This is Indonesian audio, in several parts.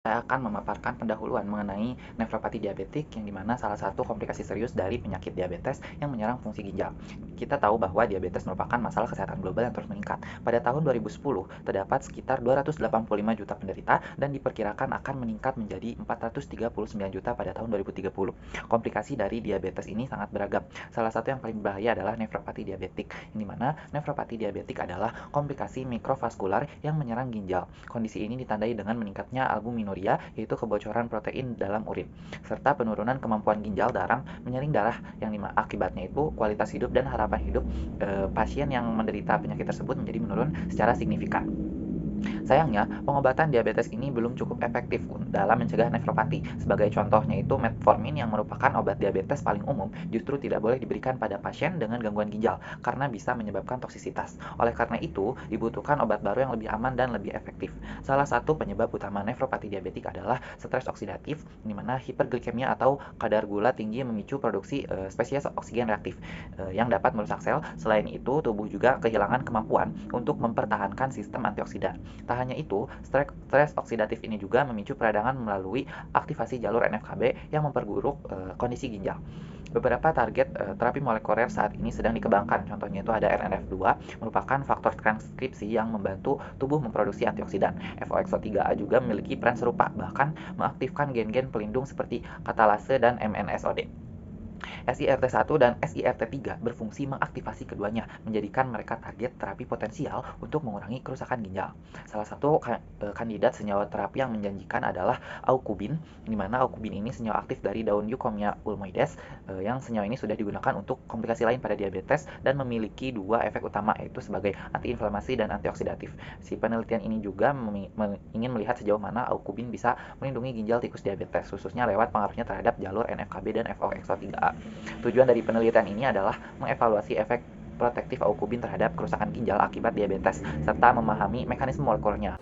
Saya akan memaparkan pendahuluan mengenai nefropati diabetik yang dimana salah satu komplikasi serius dari penyakit diabetes yang menyerang fungsi ginjal. Kita tahu bahwa diabetes merupakan masalah kesehatan global yang terus meningkat. Pada tahun 2010, terdapat sekitar 285 juta penderita dan diperkirakan akan meningkat menjadi 439 juta pada tahun 2030. Komplikasi dari diabetes ini sangat beragam. Salah satu yang paling berbahaya adalah nefropati diabetik, yang dimana nefropati diabetik adalah komplikasi mikrovaskular yang menyerang ginjal. Kondisi ini ditandai dengan meningkatnya albuminuria, yaitu kebocoran protein dalam urin, serta penurunan kemampuan ginjal darah menyaring darah yang akibatnya itu kualitas hidup dan harapan hidup pasien yang menderita penyakit tersebut menjadi menurun secara signifikan. Sayangnya, pengobatan diabetes ini belum cukup efektif dalam mencegah nefropati. Sebagai contohnya itu metformin yang merupakan obat diabetes paling umum justru tidak boleh diberikan pada pasien dengan gangguan ginjal karena bisa menyebabkan toksisitas. Oleh karena itu, dibutuhkan obat baru yang lebih aman dan lebih efektif. Salah satu penyebab utama nefropati diabetik adalah stres oksidatif, di mana hiperglikemia atau kadar gula tinggi memicu produksi spesies oksigen reaktif yang dapat merusak sel. Selain itu, tubuh juga kehilangan kemampuan untuk mempertahankan sistem antioksidan. Tak hanya itu, stres oksidatif ini juga memicu peradangan melalui aktivasi jalur NF-kB yang memperburuk kondisi ginjal. Beberapa target terapi molekuler saat ini sedang dikembangkan. Contohnya itu ada RNF2, merupakan faktor transkripsi yang membantu tubuh memproduksi antioksidan. FOXO3A juga memiliki peran serupa, bahkan mengaktifkan gen-gen pelindung seperti katalase dan MNSOD. SIRT1 dan SIRT3 berfungsi mengaktifasi keduanya, menjadikan mereka target terapi potensial untuk mengurangi kerusakan ginjal. Salah satu kandidat senyawa terapi yang menjanjikan adalah aukubin, di mana aukubin ini senyawa aktif dari daun Eucommia ulmoides, yang senyawa ini sudah digunakan untuk komplikasi lain pada diabetes dan memiliki dua efek utama, yaitu sebagai antiinflamasi dan antioksidatif. Si penelitian ini juga ingin melihat sejauh mana aukubin bisa melindungi ginjal tikus diabetes, khususnya lewat pengaruhnya terhadap jalur NF-kB dan FOXO3A. Tujuan dari penelitian ini adalah mengevaluasi efek protektif aukubin terhadap kerusakan ginjal akibat diabetes, serta memahami mekanisme molekulernya.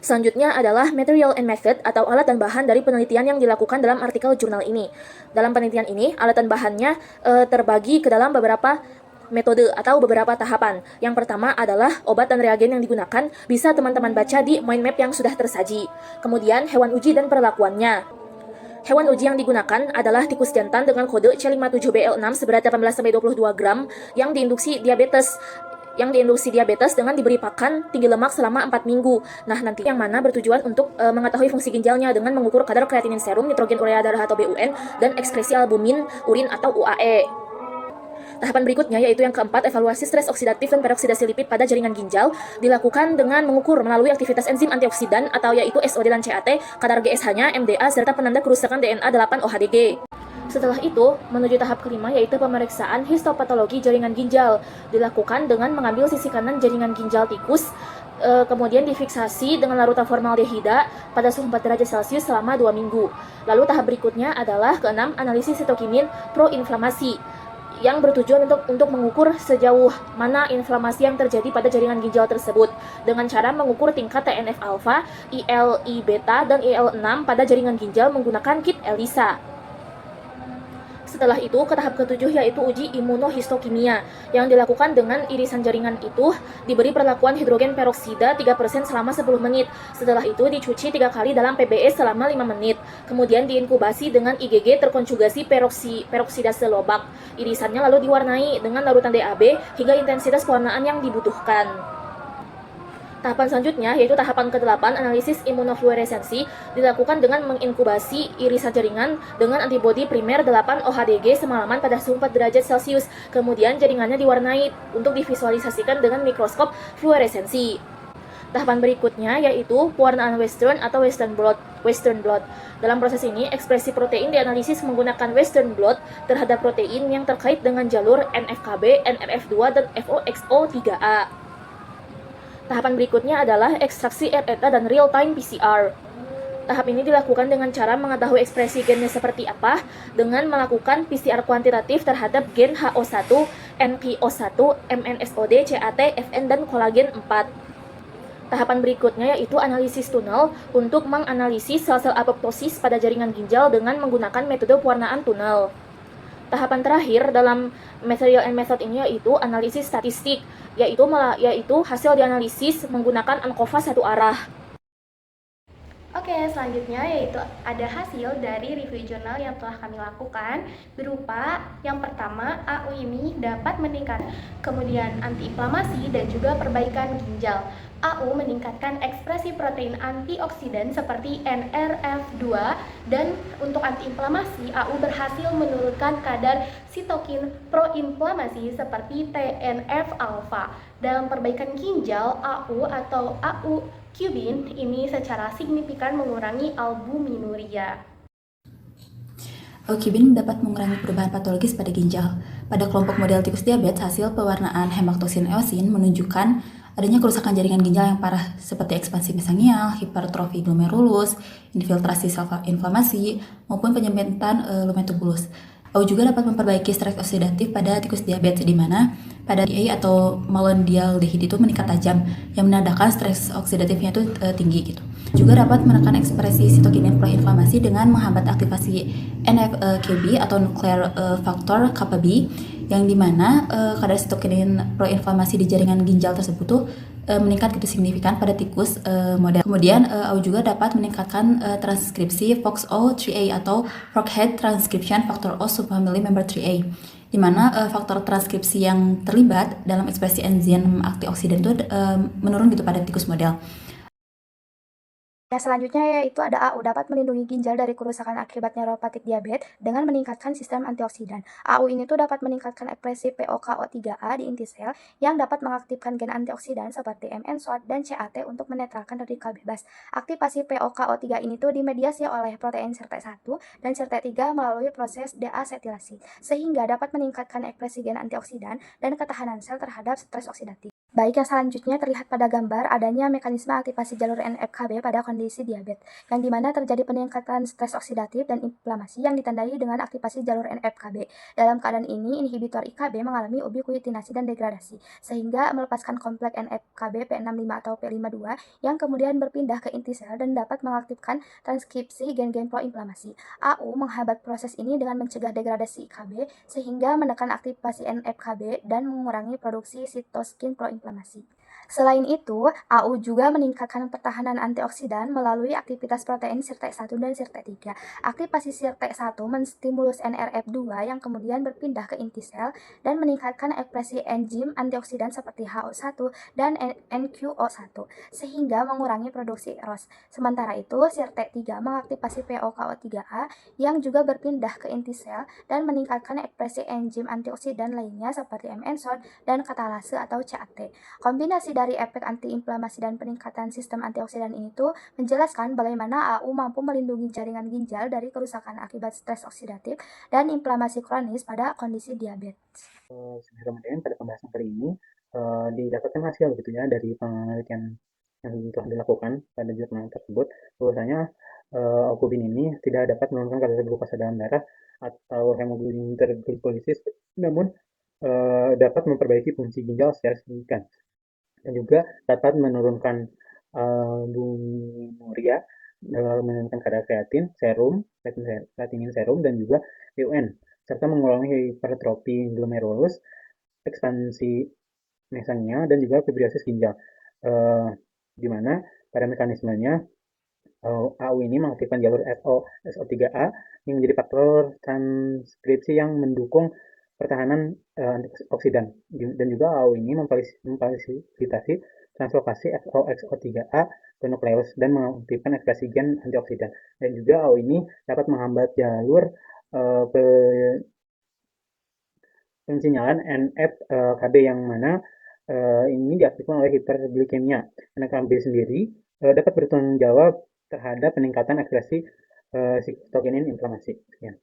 Selanjutnya adalah material and method atau alat dan bahan dari penelitian yang dilakukan dalam artikel jurnal ini. Dalam penelitian ini, alat dan bahannya terbagi ke dalam beberapa metode atau beberapa tahapan. Yang pertama adalah obat dan reagen yang digunakan, bisa teman-teman baca di mind map yang sudah tersaji. Kemudian hewan uji dan perlakuannya. Hewan uji yang digunakan adalah tikus jantan dengan kode C57BL6 seberat 18-22 gram yang diinduksi diabetes dengan diberi pakan tinggi lemak selama 4 minggu. Nah, nanti yang mana bertujuan untuk mengetahui fungsi ginjalnya dengan mengukur kadar kreatinin serum, nitrogen urea darah atau BUN, dan ekskresi albumin urin atau UAE. Tahapan berikutnya yaitu yang keempat, evaluasi stres oksidatif dan peroksidasi lipid pada jaringan ginjal dilakukan dengan mengukur melalui aktivitas enzim antioksidan atau yaitu SOD dan CAT, kadar GSH-nya, MDA, serta penanda kerusakan DNA 8-OHDG. Setelah itu, menuju tahap kelima yaitu pemeriksaan histopatologi jaringan ginjal. Dilakukan dengan mengambil sisi kanan jaringan ginjal tikus, kemudian difiksasi dengan larutan formaldehida pada suhu 4 derajat Celcius selama 2 minggu. Lalu tahap berikutnya adalah keenam, analisis sitokinin proinflamasi yang bertujuan untuk mengukur sejauh mana inflamasi yang terjadi pada jaringan ginjal tersebut dengan cara mengukur tingkat TNF-alfa, IL-I-beta, dan IL-6 pada jaringan ginjal menggunakan kit ELISA. Setelah itu, ke tahap ketujuh yaitu uji imunohistokimia yang dilakukan dengan irisan jaringan itu diberi perlakuan hidrogen peroksida 3% selama 10 menit. Setelah itu dicuci 3 kali dalam PBS selama 5 menit. Kemudian diinkubasi dengan IgG terkonjugasi peroksidase lobak. Irisannya lalu diwarnai dengan larutan DAB hingga intensitas pewarnaan yang dibutuhkan. Tahapan selanjutnya yaitu tahapan ke-8, analisis imunofluoresensi, dilakukan dengan menginkubasi irisan jaringan dengan antibodi primer 8-OHDG semalaman pada suhu 4 derajat Celcius. Kemudian jaringannya diwarnai untuk divisualisasikan dengan mikroskop fluoresensi. Tahapan berikutnya yaitu pewarnaan Western atau Western blot. Dalam proses ini, ekspresi protein dianalisis menggunakan Western blot terhadap protein yang terkait dengan jalur NF-kB, NRF2, dan FOXO3A. Tahapan berikutnya adalah ekstraksi RNA dan real-time PCR. Tahap ini dilakukan dengan cara mengetahui ekspresi gennya seperti apa dengan melakukan PCR kuantitatif terhadap gen HO1, NPO1, MNSOD, CAT, FN, dan kolagen 4. Tahapan berikutnya yaitu analisis tunnel untuk menganalisis sel-sel apoptosis pada jaringan ginjal dengan menggunakan metode pewarnaan tunnel. Tahapan terakhir dalam material and method ini yaitu analisis statistik, yaitu hasil dianalisis menggunakan ANCOVA satu arah. Oke, selanjutnya yaitu ada hasil dari review jurnal yang telah kami lakukan berupa yang pertama, AU ini dapat meningkatkan kemudian antiinflamasi dan juga perbaikan ginjal. AU meningkatkan ekspresi protein antioksidan seperti NRF2 dan untuk antiinflamasi AU berhasil menurunkan kadar sitokin proinflamasi seperti TNF alfa. Dalam perbaikan ginjal, AU atau AU Cubin ini secara signifikan mengurangi albuminuria. Alkibin dapat mengurangi perubahan patologis pada ginjal. Pada kelompok model tikus diabetes, hasil pewarnaan hematoksin eosin menunjukkan adanya kerusakan jaringan ginjal yang parah seperti ekspansi mesangial, hipertrofi glomerulus, infiltrasi sel inflamasi, maupun penyempitan lumetubulus. AU juga dapat memperbaiki stres oksidatif pada tikus diabetes di mana pada DA atau malondialdehyde itu meningkat tajam yang menandakan stres oksidatifnya itu tinggi gitu. Juga dapat menekan ekspresi sitokinin proinflamasi dengan menghambat aktivasi NF-κB atau nuclear factor kappa B yang dimana kadar sitokinin proinflamasi di jaringan ginjal tersebut tuh meningkat gitu signifikan pada tikus model. Kemudian AU juga dapat meningkatkan transkripsi FOXO3A atau Froghead Transcription Factor O subfamily member 3A, di mana faktor transkripsi yang terlibat dalam ekspresi enzim antioksidan itu menurun gitu pada tikus model. Yang selanjutnya yaitu ada AU dapat melindungi ginjal dari kerusakan akibat neuropatik diabetes dengan meningkatkan sistem antioksidan. AU ini tuh dapat meningkatkan ekspresi POKO3A di inti sel yang dapat mengaktifkan gen antioksidan seperti MN-SOD dan CAT untuk menetralkan radikal bebas. Aktivasi POKO3 ini tuh dimediasi oleh protein SIRT1 dan SIRT3 melalui proses deasetilasi sehingga dapat meningkatkan ekspresi gen antioksidan dan ketahanan sel terhadap stres oksidatif. Baik, yang selanjutnya terlihat pada gambar adanya mekanisme aktivasi jalur NF-κB pada kondisi diabetes, yang dimana terjadi peningkatan stres oksidatif dan inflamasi yang ditandai dengan aktivasi jalur NF-κB. Dalam keadaan ini, inhibitor IKB mengalami ubiquitinasi dan degradasi, sehingga melepaskan kompleks NF-κB P65 atau P52 yang kemudian berpindah ke inti sel dan dapat mengaktifkan transkripsi gen-gen proinflamasi. AU menghambat proses ini dengan mencegah degradasi IKB sehingga menekan aktivasi NF-κB dan mengurangi produksi sitokin proinflamasi. Selain itu, AU juga meningkatkan pertahanan antioksidan melalui aktivitas protein SIRT1 dan SIRT3. Aktivasi SIRT1 menstimulus NRF2 yang kemudian berpindah ke inti sel dan meningkatkan ekspresi enzim antioksidan seperti HO1 dan NQO1 sehingga mengurangi produksi ROS. Sementara itu, SIRT3 mengaktifasi POKO3A yang juga berpindah ke inti sel dan meningkatkan ekspresi enzim antioksidan lainnya seperti MN-SOD dan katalase atau CAT. Kombinasi dari efek antiinflamasi dan peningkatan sistem antioksidan ini tuh menjelaskan bagaimana AU mampu melindungi jaringan ginjal dari kerusakan akibat stres oksidatif dan inflamasi kronis pada kondisi diabetes. Kemudian pada pembahasan kali ini didapatkan hasil gitu ya dari penelitian yang telah dilakukan pada jurnal tersebut, bahwasanya albumin ini tidak dapat menurunkan kadar glukosa dalam darah atau hemoglobin terglipolisis, namun dapat memperbaiki fungsi ginjal secara signifikan dan juga dapat menurunkan albuminuria, menurunkan kadar kreatinin serum dan juga BUN, serta mengurangi hipertrofi glomerulus, ekspansi mesangial dan juga fibrosis ginjal, di mana pada mekanismenya AU ini mengaktifkan jalur SO3A yang menjadi faktor transkripsi yang mendukung pertahanan antioksidan, dan juga AU ini memfasilitasi translokasi SOXO3A ke nukleus dan mengaktifkan ekspresi gen antioksidan, dan juga AU ini dapat menghambat jalur pensinyalan NF-κB yang mana ini diaktifkan oleh hiperglikemia. NF-κB sendiri dapat bertanggung jawab terhadap peningkatan ekspresi sitokinin inflamasi. Ya.